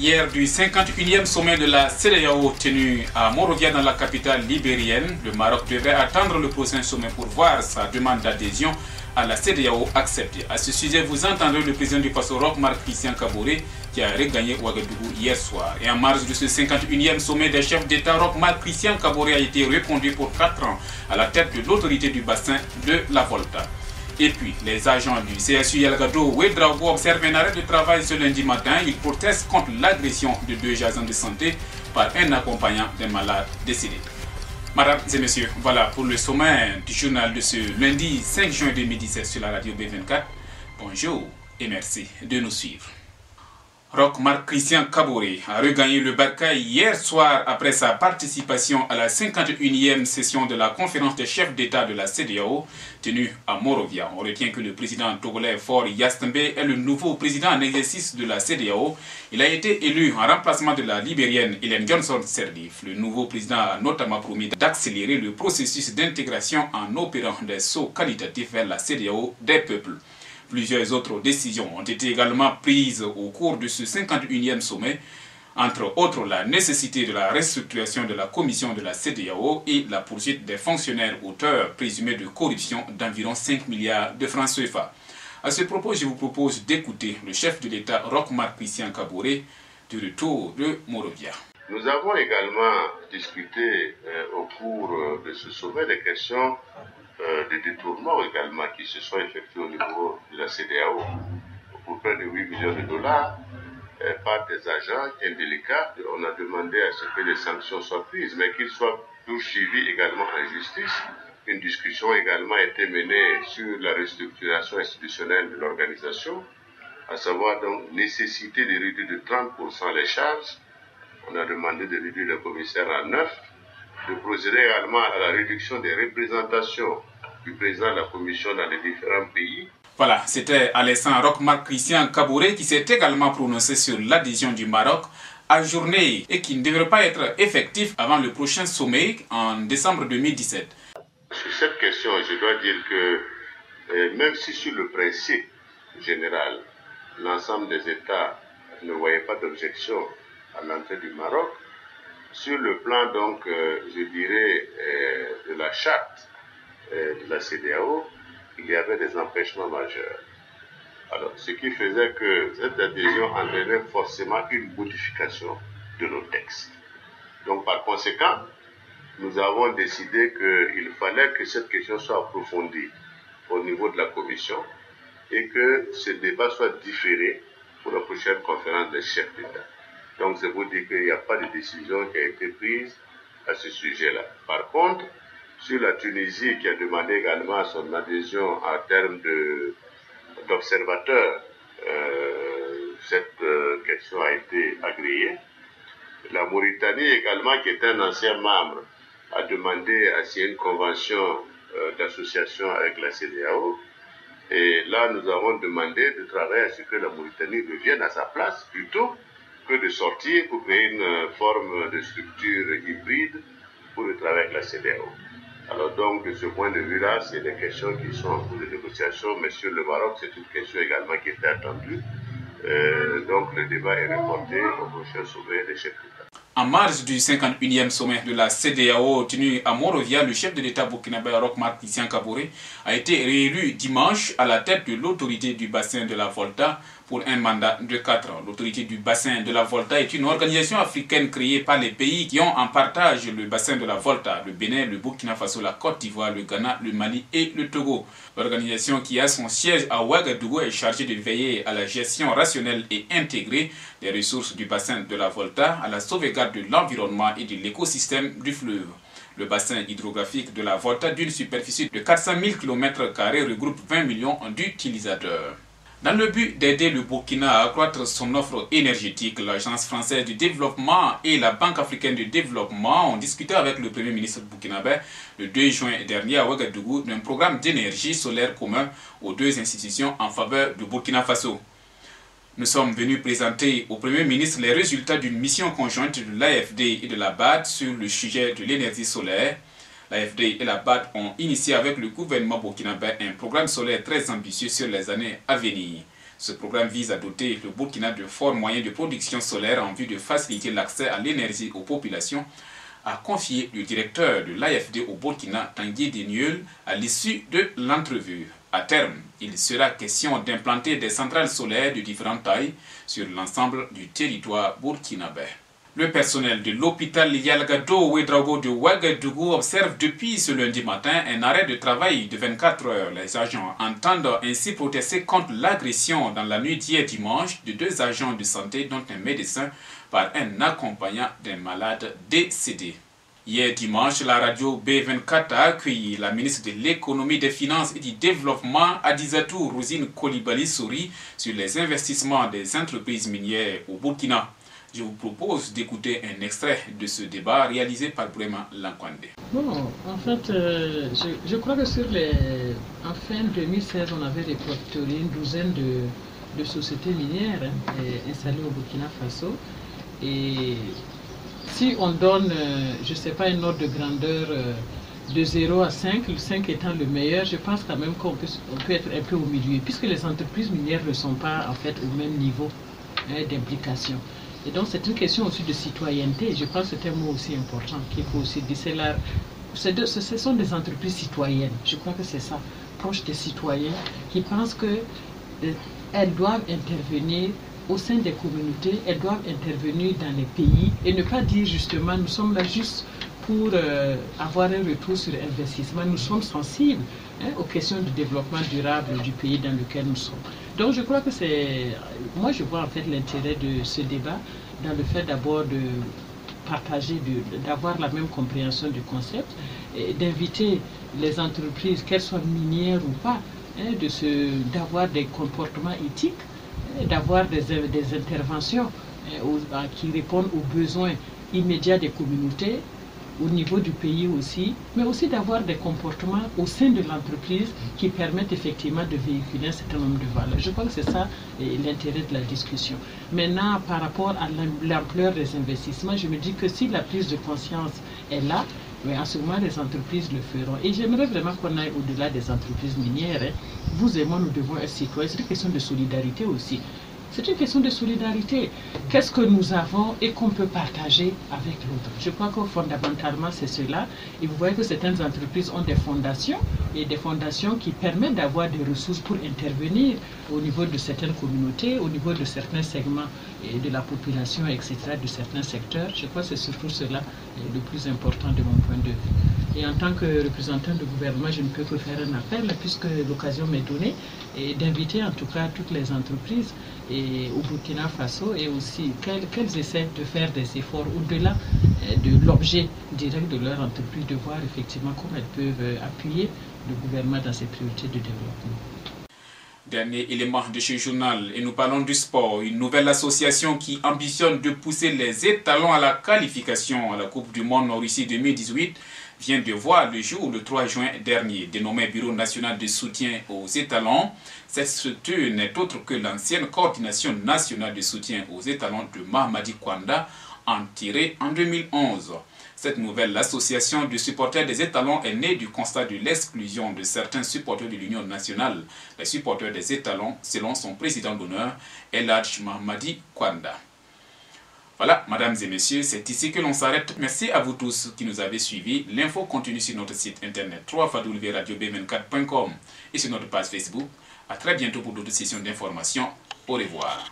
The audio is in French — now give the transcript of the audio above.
Hier, du 51e sommet de la CEDEAO tenu à Monrovia dans la capitale libérienne, le Maroc devrait attendre le prochain sommet pour voir sa demande d'adhésion à la CEDEAO acceptée. À ce sujet, vous entendrez le président du PASO, Roch Marc Christian Kaboré, qui a regagné Ouagadougou hier soir. Et en marge de ce 51e sommet des chefs d'État, Roch Marc Christian Kaboré a été reconduit pour 4 ans à la tête de l'autorité du bassin de la Volta. Et puis, les agents du CSU Yalgado Ouedraogo observent un arrêt de travail ce lundi matin. Ils protestent contre l'agression de 2 agents de santé par un accompagnant d'un malade décédé. Mesdames et messieurs, voilà pour le sommet du journal de ce lundi 5 juin 2017 sur la radio B24. Bonjour et merci de nous suivre. Roch Marc Christian Kaboré a regagné le Barcaï hier soir après sa participation à la 51e session de la conférence des chefs d'État de la CEDEAO tenue à Monrovia. On retient que le président togolais Faure Yastembe est le nouveau président en exercice de la CEDEAO. Il a été élu en remplacement de la libérienne Ellen Johnson Sirleaf. Le nouveau président a notamment promis d'accélérer le processus d'intégration en opérant des sauts qualitatifs vers la CEDEAO des peuples. Plusieurs autres décisions ont été également prises au cours de ce 51e sommet, entre autres la nécessité de la restructuration de la commission de la CEDEAO et la poursuite des fonctionnaires auteurs présumés de corruption d'environ 5 milliards de francs CFA. À ce propos, je vous propose d'écouter le chef de l'État, Roch Marc Christian Kaboré, du retour de Monrovia. Nous avons également discuté au cours de ce sommet des questions des détournements également qui se sont effectués au niveau de la CEDEAO pour près de 8 millions de dollars par des agents indélicats. On a demandé à ce que les sanctions soient prises, mais qu'ils soient poursuivis également en justice. Une discussion également a été menée sur la restructuration institutionnelle de l'organisation, à savoir donc nécessité de réduire de 30% les charges. On a demandé de réduire le commissaire à 9, de procéder également à la réduction des représentations du président de la Commission dans les différents pays. Voilà, c'était à l'instant Roch Marc Christian Kaboré qui s'est également prononcé sur l'adhésion du Maroc ajournée et qui ne devrait pas être effectif avant le prochain sommet en décembre 2017. Sur cette question, je dois dire que même si sur le principe général, l'ensemble des États ne voyaient pas d'objection à l'entrée du Maroc, sur le plan donc, je dirais, de la charte de la CEDEAO, il y avait des empêchements majeurs. Alors, ce qui faisait que cette adhésion entraînait forcément une modification de nos textes. Donc, par conséquent, nous avons décidé qu'il fallait que cette question soit approfondie au niveau de la Commission et que ce débat soit différé pour la prochaine conférence des chefs d'État. Donc, c'est pour dire qu'il n'y a pas de décision qui a été prise à ce sujet-là. Par contre, sur la Tunisie, qui a demandé également son adhésion en termes d'observateurs, cette question a été agréée. La Mauritanie également, qui est un ancien membre, a demandé à signer une convention d'association avec la CEDEAO. Et là, nous avons demandé de travailler à ce que la Mauritanie revienne à sa place plutôt que de sortir pour créer une forme de structure hybride pour le travail avec la CEDEAO. Alors donc, de ce point de vue-là, c'est des questions qui sont en cours de négociation, mais sur le Maroc, c'est une question également qui était attendue. Donc le débat est reporté au prochain sommet des chefs d'État. En marge du 51e sommet de la CEDEAO tenu à Monrovia, le chef de l'État burkinabé Roch Marc Christian Kaboré a été réélu dimanche à la tête de l'autorité du bassin de la Volta pour un mandat de 4 ans. L'autorité du bassin de la Volta est une organisation africaine créée par les pays qui ont en partage le bassin de la Volta, le Bénin, le Burkina Faso, la Côte d'Ivoire, le Ghana, le Mali et le Togo. L'organisation qui a son siège à Ouagadougou est chargée de veiller à la gestion rationnelle et intégrée des ressources du bassin de la Volta, à la sauvegarde de l'environnement et de l'écosystème du fleuve. Le bassin hydrographique de la Volta, d'une superficie de 400 000 km², regroupe 20 millions d'utilisateurs. Dans le but d'aider le Burkina à accroître son offre énergétique, l'Agence française de développement et la Banque africaine de développement ont discuté avec le Premier ministre burkinabé le 2 juin dernier à Ouagadougou d'un programme d'énergie solaire commun aux deux institutions en faveur du Burkina Faso. Nous sommes venus présenter au Premier ministre les résultats d'une mission conjointe de l'AFD et de la BAD sur le sujet de l'énergie solaire. L'AFD et la BAD ont initié avec le gouvernement burkinabé un programme solaire très ambitieux sur les années à venir. Ce programme vise à doter le Burkina de forts moyens de production solaire en vue de faciliter l'accès à l'énergie aux populations, a confié le directeur de l'AFD au Burkina, Tanguy Deniol, à l'issue de l'entrevue. À terme, il sera question d'implanter des centrales solaires de différentes tailles sur l'ensemble du territoire burkinabé. Le personnel de l'hôpital Yalgado Ouedraogo de Ouagadougou observe depuis ce lundi matin un arrêt de travail de 24 heures. Les agents entendent ainsi protester contre l'agression dans la nuit d'hier dimanche de 2 agents de santé, dont un médecin, par un accompagnant d'un malade décédé. Hier dimanche, la radio B24 a accueilli la ministre de l'économie, des finances et du développement, Adizatou Rosine Kolibali Souri, sur les investissements des entreprises minières au Burkina. Je vous propose d'écouter un extrait de ce débat réalisé par Brema Lankwande. Bon, en fait, je crois que en fin 2016, on avait répertorié une douzaine de sociétés minières installées au Burkina Faso. Et si on donne, je ne sais pas, une ordre de grandeur de 0 à 5, le 5 étant le meilleur, je pense quand même qu'on peut être un peu au milieu, puisque les entreprises minières ne sont pas en fait au même niveau d'implication. Et donc c'est une question aussi de citoyenneté. Je pense que c'est un mot aussi important qu'il faut aussi dire. Ce sont des entreprises citoyennes. Je crois que c'est ça, proche des citoyens, qui pensent qu'elles doivent intervenir au sein des communautés, elles doivent intervenir dans les pays et ne pas dire justement nous sommes là juste pour avoir un retour sur investissement. Nous sommes sensibles aux questions du développement durable du pays dans lequel nous sommes. Donc je crois que moi je vois en fait l'intérêt de ce débat dans le fait d'abord de partager, d'avoir la même compréhension du concept, d'inviter les entreprises, qu'elles soient minières ou pas, d'avoir des comportements éthiques, d'avoir des interventions qui répondent aux besoins immédiats des communautés, au niveau du pays aussi, mais aussi d'avoir des comportements au sein de l'entreprise qui permettent effectivement de véhiculer un certain nombre de valeurs. Je crois que c'est ça l'intérêt de la discussion. Maintenant, par rapport à l'ampleur des investissements, je me dis que si la prise de conscience est là, mais en ce moment, les entreprises le feront. Et j'aimerais vraiment qu'on aille au-delà des entreprises minières. Vous et moi, nous devons être citoyens. C'est une question de solidarité aussi. C'est une question de solidarité. Qu'est-ce que nous avons et qu'on peut partager avec l'autre? Je crois que fondamentalement, c'est cela. Et vous voyez que certaines entreprises ont des fondations, et des fondations qui permettent d'avoir des ressources pour intervenir au niveau de certaines communautés, au niveau de certains segments de la population, etc., de certains secteurs. Je crois que c'est surtout cela le plus important de mon point de vue. Et en tant que représentant du gouvernement, je ne peux que faire un appel, puisque l'occasion m'est donnée, d'inviter en tout cas toutes les entreprises au Burkina Faso et aussi qu'elles essaient de faire des efforts au-delà de l'objet direct de leur entreprise, de voir effectivement comment elles peuvent appuyer le gouvernement dans ses priorités de développement. Dernier élément de ce journal, et nous parlons du sport. Une nouvelle association qui ambitionne de pousser les étalons à la qualification à la Coupe du Monde en Russie 2018 vient de voir le jour le 3 juin dernier. Dénommé Bureau national de soutien aux étalons, cette structure n'est autre que l'ancienne coordination nationale de soutien aux étalons de Mamadi Kwanda, enterrée en 2011. Cette nouvelle association de supporters des étalons est née du constat de l'exclusion de certains supporters de l'Union nationale, les supporters des étalons, selon son président d'honneur, Eladj Mamadi Kwanda. Voilà, mesdames et messieurs, c'est ici que l'on s'arrête. Merci à vous tous qui nous avez suivis. L'info continue sur notre site internet www.radio24.com et sur notre page Facebook. À très bientôt pour d'autres sessions d'information. Au revoir.